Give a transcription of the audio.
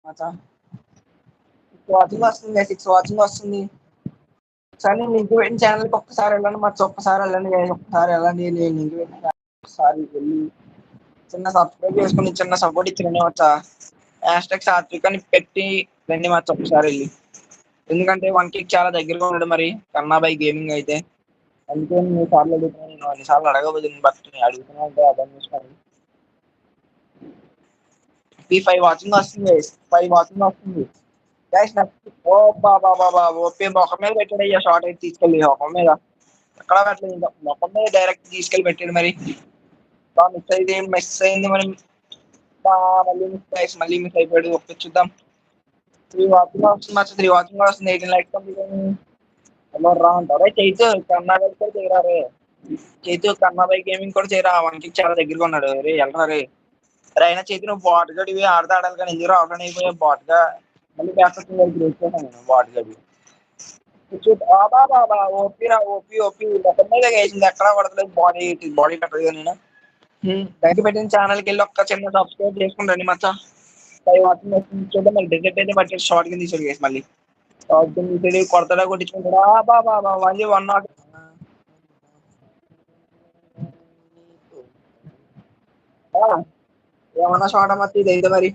మచ్చా 6 watching వస్తుంది, 6 watching వస్తుంది. సరే లింక్ పెట్టిన ఛానల్కి ఒక్కసారి వెళ్ళండి మచ్చా, ఒక్కసారి వెళ్ళండి guys, ఒక్కసారి వెళ్ళండి. నేను లింక్ పెట్టిన ఛానల్ ఒకసారి వెళ్ళి చిన్న సబ్స్క్రైబ్ చేసుకుని చిన్న సపోర్ట్ ఇచ్చి మచ్చా. హ్యాష్టాగ్ సాత్విక్ అని పెట్టి రండి మచ్చా ఒకసారి వెళ్ళి. ఎందుకంటే 1K చాలా దగ్గరగా ఉన్నాడు మరి కన్నాబాయ్ గేమింగ్ అయితే. అందుకే నేను సార్లు అడుగుతున్నాను, నేను అన్నిసార్లు అడగబోతుంది బట్ నేను అడుగుతున్నా అంటే అర్థం చేసుకోండి. ఈ 5 వాచింగ్ వస్తుంది, 5 వాచింగ్ వస్తుంది గైస్. ఓ బాబా బాబా ఓపీ మొఖం మీద పెట్టాడు అయ్యా, షార్ట్ అయితే తీసుకెళ్ళి మొఖం మీద ఎక్కడ పెట్టలేదు, ఇంకా మొఖం మీద డైరెక్ట్ తీసుకెళ్ళి పెట్టాడు మరి. మిస్ అయింది మరి. మళ్ళీ మిస్ గైస్, మళ్ళీ మిస్ అయిపోయాడు. ఒకటి చూద్దాం. 3 వాచింగ్ వస్తుంది మచ్చా, 3 వాచింగ్ వస్తుంది. 18 లైక్స్ కంప్లీట్ రా అంటారు. చైతు కర్ణాటక కూడా చేయరారే, చైతు కర్ణాబాయ్ గేమింగ్ కూడా చేయరా. 1K చాలా దగ్గరగా ఉన్నాడు రే, వెళ్ళరా రే. రే అయినా చైతు నువ్వు బాట్ గడి ఇవి ఆడతా ఆడాలి కానీ ఎందుకు ఆఫ్లైన్ అయిపోయా బాట్ గా. మళ్ళీ బ్యాక్ వచ్చేసాను నేను బాట్ గడి. బాబా ఓపీరా, ఓపీ ఓపీ మొత్తం మీద వేసింది, ఎక్కడా పడతలేదు. బాడీ బాడీ పెట్టదు నేను. దానికి పెట్టిన ఛానల్కి వెళ్ళి ఒక్క చిన్న సబ్స్క్రైబ్ చేసుకుంటాను మచ్చా. 5 వాచింగ్ వస్తుంది చూద్దాం. మళ్ళీ డిజెక్ట్ అయితే బట్టి షార్ట్ కింద తీసాడు కేసు, మళ్ళీ షార్ట్ కింద తీసాడు, కొడతాడా కొట్టించుకుంటాడా. బాబా మళ్ళీ 1 ఏమన్నా షార్ట్ అమ్మా ఇది అయితే మరి.